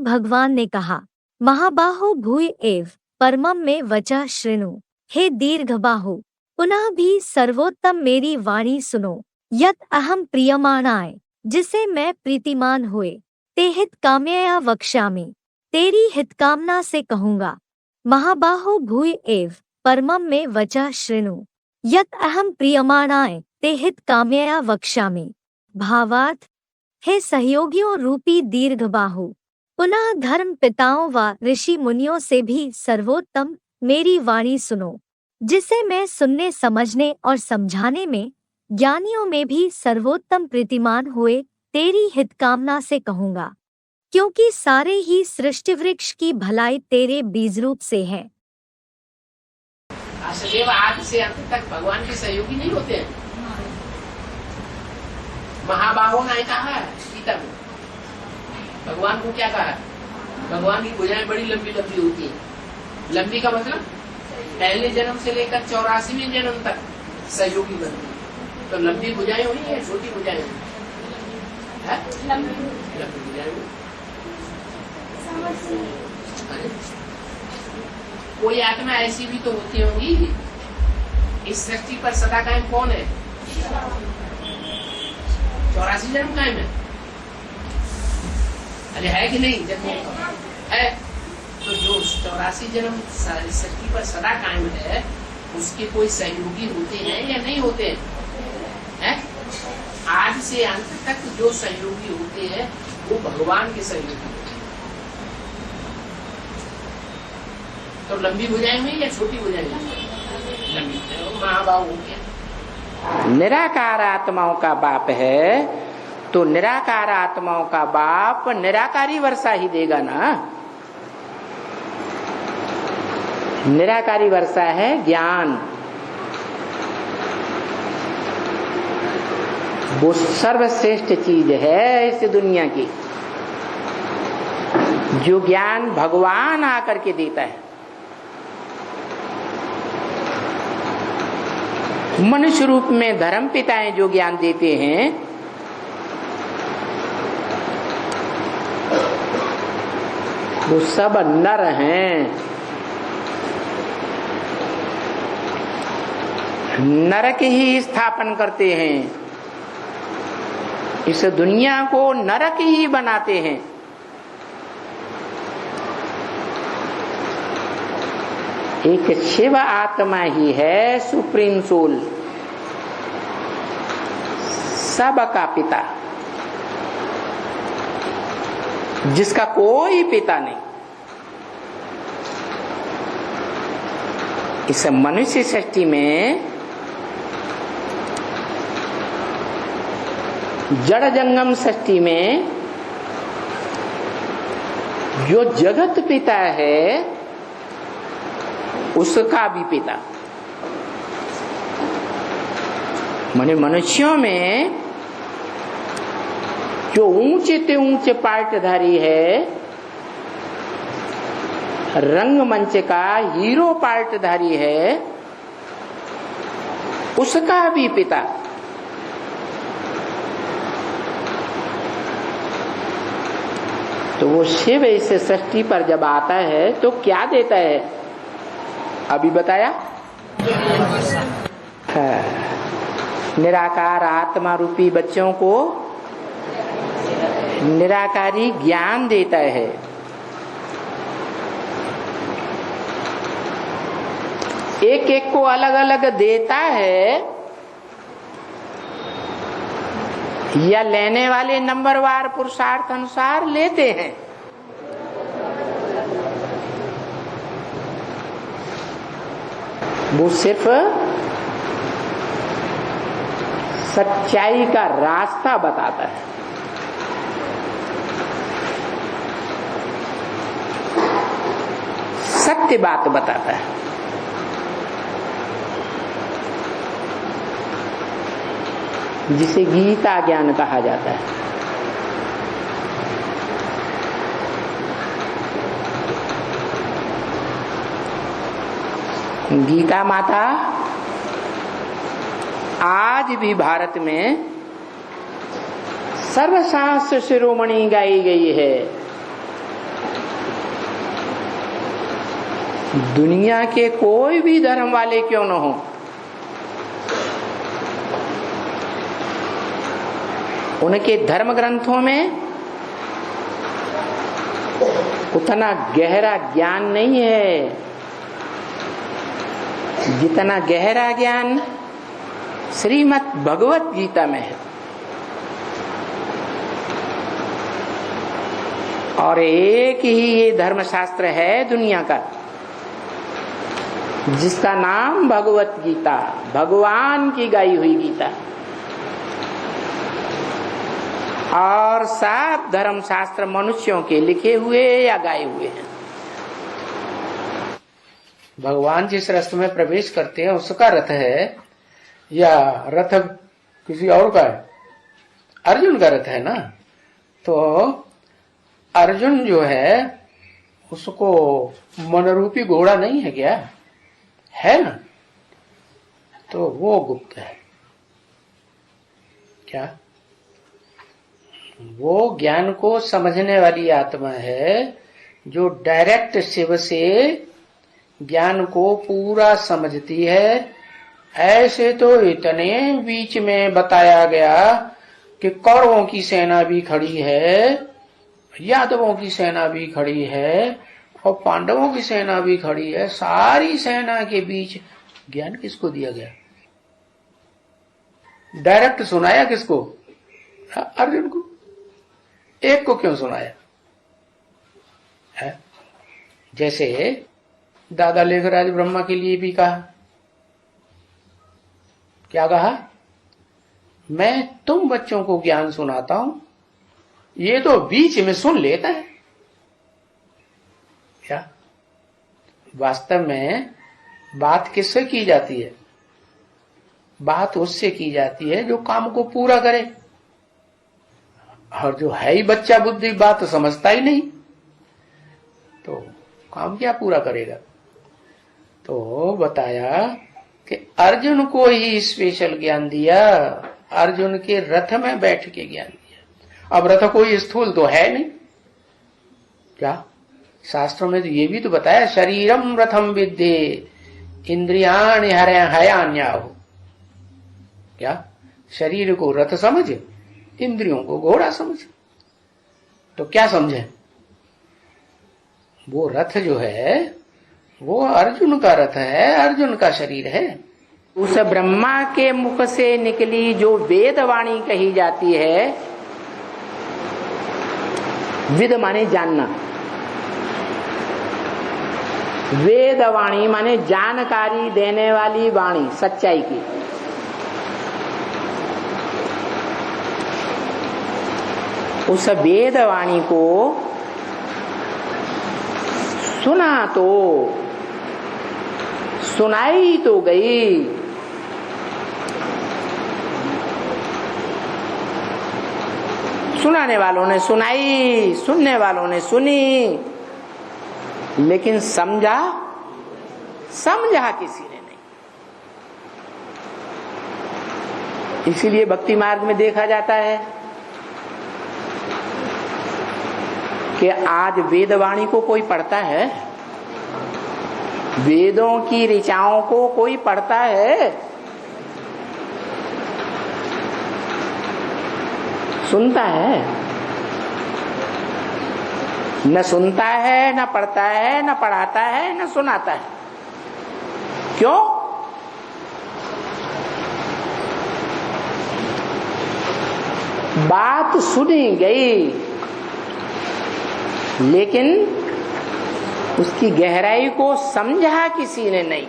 भगवान ने कहा, महाबाहो भूय एव परमम में वचा शृणु। हे दीर्घबाहु, पुनः भी सर्वोत्तम मेरी वाणी सुनो। यत अहम प्रियमाणाय, जिसे मैं प्रीतिमान हुए, ते हित काम्यया वक्ष्यामि, तेरी हितकामना से कहूँगा। महाबाहो भूय एव परमम में वचा शृणु। यत अहम प्रियमाणाय ते हित काम्यया वक्ष्यामि। भावार्थ, हे सहयोगियों रूपी दीर्घबाहु, पुनः धर्म पिताओं व ऋषि मुनियों से भी सर्वोत्तम मेरी वाणी सुनो, जिसे मैं सुनने समझने और समझाने में ज्ञानियों में भी सर्वोत्तम प्रीतिमान हुए तेरी हितकामना से कहूँगा, क्योंकि सारे ही सृष्टि वृक्ष की भलाई तेरे बीजरूप से है। सदैव आदि से अंत तक भगवान के सहयोगी नहीं होते हैं। महाबाहो ने कहा है गीता में, भगवान को क्या कहा है? भगवान की भुजाएं बड़ी लंबी लंबी होती है। लंबी का मतलब पहले जन्म से लेकर 84वें जन्म तक सहयोगी बनती है। तो लंबी भुजाएं हुई है, छोटी भुजाएं हुई है? लंबी भुजाएं हुई। कोई आत्मा ऐसी भी तो होती होंगी। इस सृष्टि पर सदा कायम कौन है? 84 जन्म कायम है। अरे है कि नहीं? जन्म है तो जो 84 जन्म सृष्टि पर सदा कायम है, उसके कोई सहयोगी होते हैं या नहीं होते हैं? आज से अंत तक जो सहयोगी होते हैं वो भगवान के सहयोगी होते हैं। तो लंबी भुजाएं हुई या छोटी भुजाएं? लंबी। महाबाहु हो गया। निराकार आत्माओं का बाप है, तो निराकार आत्माओं का बाप निराकारी वर्षा ही देगा ना। निराकारी वर्षा है ज्ञान, वो सर्वश्रेष्ठ चीज है इस दुनिया की, जो ज्ञान भगवान आकर के देता है। मनुष्य रूप में धर्म पिताएं जो ज्ञान देते हैं, वो सब नर हैं। नरक ही स्थापन करते हैं, इस दुनिया को नरक ही बनाते हैं। एक शिव आत्मा ही है सुप्रीम सोल, सबका पिता, जिसका कोई पिता नहीं। इस मनुष्य सृष्टि में जड़ जंगम सृष्टि में जो जगत पिता है उसका भी पिता, माने मनुष्यों में जो ऊंचे से ऊंचे पार्टधारी है, रंगमंच का हीरो पार्टधारी है, उसका भी पिता। तो वो शिव इस सृष्टि पर जब आता है तो क्या देता है? अभी बताया, निराकार आत्मा रूपी बच्चों को निराकारी ज्ञान देता है। एक एक को अलग अलग देता है, या लेने वाले नंबरवार पुरुषार्थ अनुसार लेते हैं। वो सिर्फ सच्चाई का रास्ता बताता है। सत्य बात बताता है। जिसे गीता ज्ञान कहा जाता है। गीता माता आज भी भारत में सर्वशास्त्र शिरोमणि गाई गई है। दुनिया के कोई भी धर्म वाले क्यों न हो, उनके धर्म ग्रंथों में उतना गहरा ज्ञान नहीं है जितना गहरा ज्ञान श्रीमद् भगवत गीता में है। और एक ही ये धर्मशास्त्र है दुनिया का जिसका नाम भगवत गीता, भगवान की गाई हुई गीता। और सब धर्मशास्त्र मनुष्यों के लिखे हुए या गाए हुए हैं। भगवान जिस रथ में प्रवेश करते हैं उसका रथ है या रथ किसी और का है? अर्जुन का रथ है ना। तो अर्जुन जो है उसको मनरूपी घोड़ा नहीं है क्या? है ना। तो वो गुप्त है क्या? वो ज्ञान को समझने वाली आत्मा है जो डायरेक्ट शिव से ज्ञान को पूरा समझती है। ऐसे तो इतने बीच में बताया गया कि कौरवों की सेना भी खड़ी है, यादवों की सेना भी खड़ी है और पांडवों की सेना भी खड़ी है। सारी सेना के बीच ज्ञान किसको दिया गया? डायरेक्ट सुनाया किसको? अर्जुन को। एक को क्यों सुनाया है? जैसे दादा लेखराज ब्रह्मा के लिए भी कहा। क्या कहा? मैं तुम बच्चों को ज्ञान सुनाता हूं, ये तो बीच में सुन लेता है। क्या वास्तव में बात किससे की जाती है? बात उससे की जाती है जो काम को पूरा करे। और जो है ही बच्चा बुद्धि, बात तो समझता ही नहीं, तो काम क्या पूरा करेगा? तो बताया कि अर्जुन को ही स्पेशल ज्ञान दिया, अर्जुन के रथ में बैठ के ज्ञान दिया। अब रथ कोई स्थूल तो है नहीं क्या? शास्त्रों में तो ये भी तो बताया, शरीरम रथम विद्धे इंद्रियाणि हयान्याहु। क्या शरीर को रथ समझ, इंद्रियों को घोड़ा समझ। तो क्या समझे? वो रथ जो है वो अर्जुन का रथ है, अर्जुन का शरीर है। उस ब्रह्मा के मुख से निकली जो वेदवाणी कही जाती है, विद माने जानना, वेदवाणी माने जानकारी देने वाली वाणी, सच्चाई की। उस वेदवाणी को सुना तो सुनाई तो गई, सुनाने वालों ने सुनाई, सुनने वालों ने सुनी, लेकिन समझा किसी ने नहीं। इसीलिए भक्ति मार्ग में देखा जाता है कि आज वेदवाणी को कोई पढ़ता है, वेदों की ऋचाओं को कोई पढ़ता है, सुनता है? न सुनता है, न पढ़ता है, न पढ़ाता है, न सुनाता है। क्यों? बात सुनी गई लेकिन उसकी गहराई को समझा किसी ने नहीं।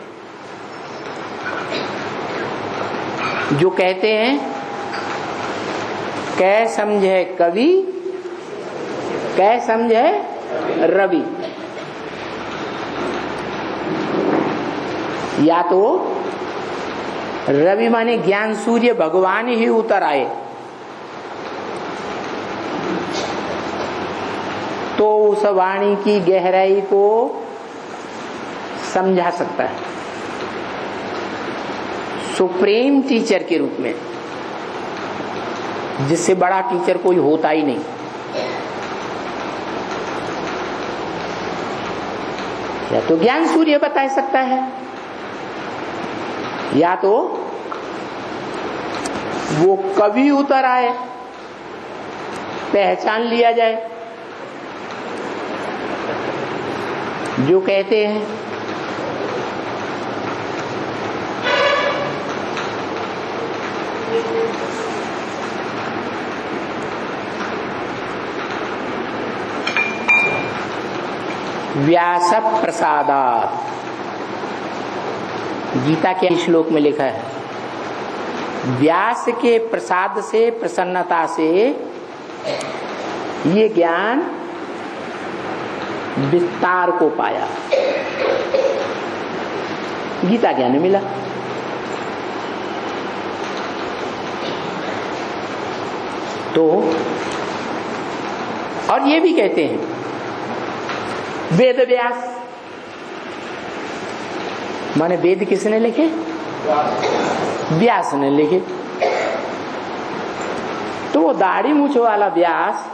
जो कहते हैं कै समझे कवि, कै समझे रवि। या तो रवि माने ज्ञान सूर्य भगवान ही उतर आए तो उस वाणी की गहराई को समझा सकता है, सुप्रीम टीचर के रूप में, जिससे बड़ा टीचर कोई होता ही नहीं। या तो ज्ञान सूर्य बता सकता है, या तो वो कवि उतर आए, पहचान लिया जाए। जो कहते हैं व्यास प्रसादात्, गीता के श्लोक में लिखा है, व्यास के प्रसाद से, प्रसन्नता से ये ज्ञान विस्तार को पाया, गीता ज्ञान मिला। तो और ये भी कहते हैं वेद व्यास, माने वेद किसने लिखे? व्यास ने लिखे। तो वो दाढ़ी मूछ वाला व्यास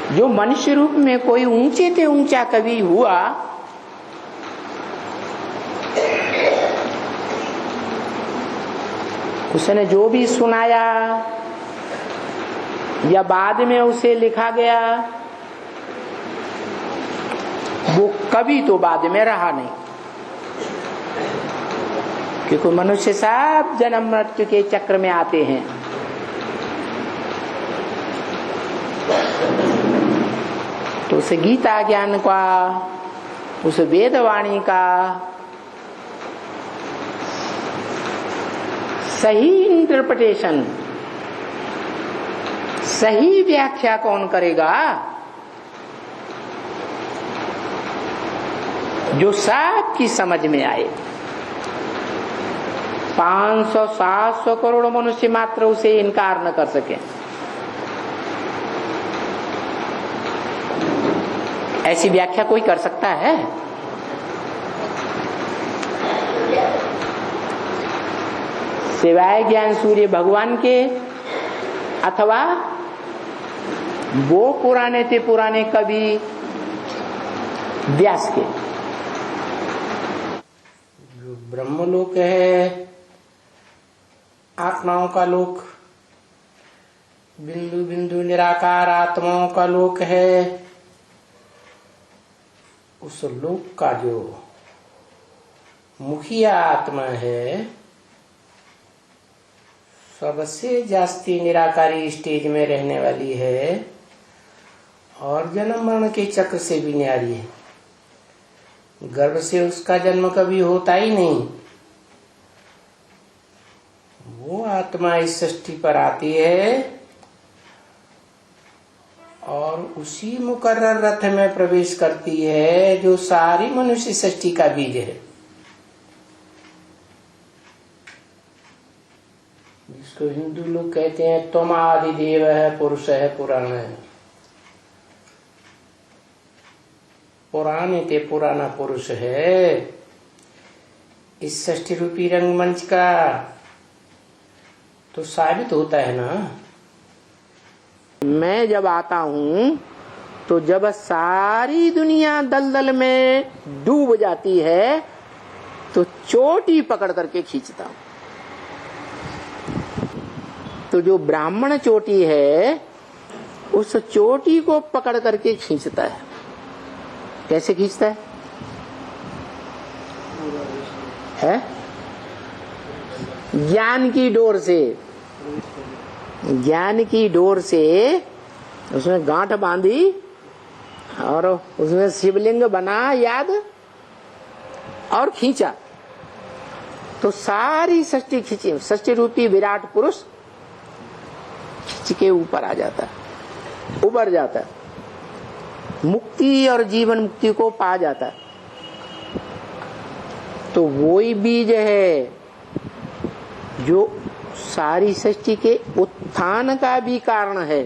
जो मनुष्य रूप में कोई ऊंचे से ऊंचा कवि हुआ, उसने जो भी सुनाया या बाद में उसे लिखा गया, वो कभी तो बाद में रहा नहीं, क्योंकि मनुष्य सब जन्म मृत्यु के चक्र में आते हैं। तो उस गीता ज्ञान का, उस वेदवाणी का सही इंटरप्रिटेशन, सही व्याख्या कौन करेगा? जो सबकी समझ में आए। 500-700 करोड़ मनुष्य मात्र उसे इनकार न कर सके। ऐसी व्याख्या कोई कर सकता है? सिवाय ज्ञान सूर्य भगवान के, अथवा वो पुराने से पुराने कवि व्यास के। जो ब्रह्मलोक है, आत्माओं का लोक, बिंदु बिंदु निराकार आत्माओं का लोक है, उस लोक का जो मुखिया आत्मा है, सबसे जास्ती निराकारी स्टेज में रहने वाली है और जन्म मरण के चक्र से भी न्यारी है। गर्भ से उसका जन्म कभी होता ही नहीं। वो आत्मा इस सृष्टि पर आती है और उसी मुकर्रर रथ में प्रवेश करती है जो सारी मनुष्य सृष्टि का बीज है, जिसको हिंदू लोग कहते हैं त्वम आदिदेव है, पुरुष है, पुराण है। पुराने ते पुराना पुरुष है इस सृष्टि रूपी रंगमंच का। तो साबित होता है ना। मैं जब आता हूं तो जब सारी दुनिया दलदल में डूब जाती है तो चोटी पकड़ करके खींचता हूं। तो जो ब्राह्मण चोटी है उस चोटी को पकड़ करके खींचता है। कैसे खींचता है? ज्ञान की डोर से। ज्ञान की डोर से उसमें गांठ बांधी और उसमें शिवलिंग बना याद और खींचा तो सारी सृष्टि खींची। सृष्टि रूपी विराट पुरुष खींच के ऊपर आ जाता है, उबर जाता है, मुक्ति और जीवन मुक्ति को पा जाता है। तो वही बीज है जो सारी सृष्टि के उत्थान का भी कारण है।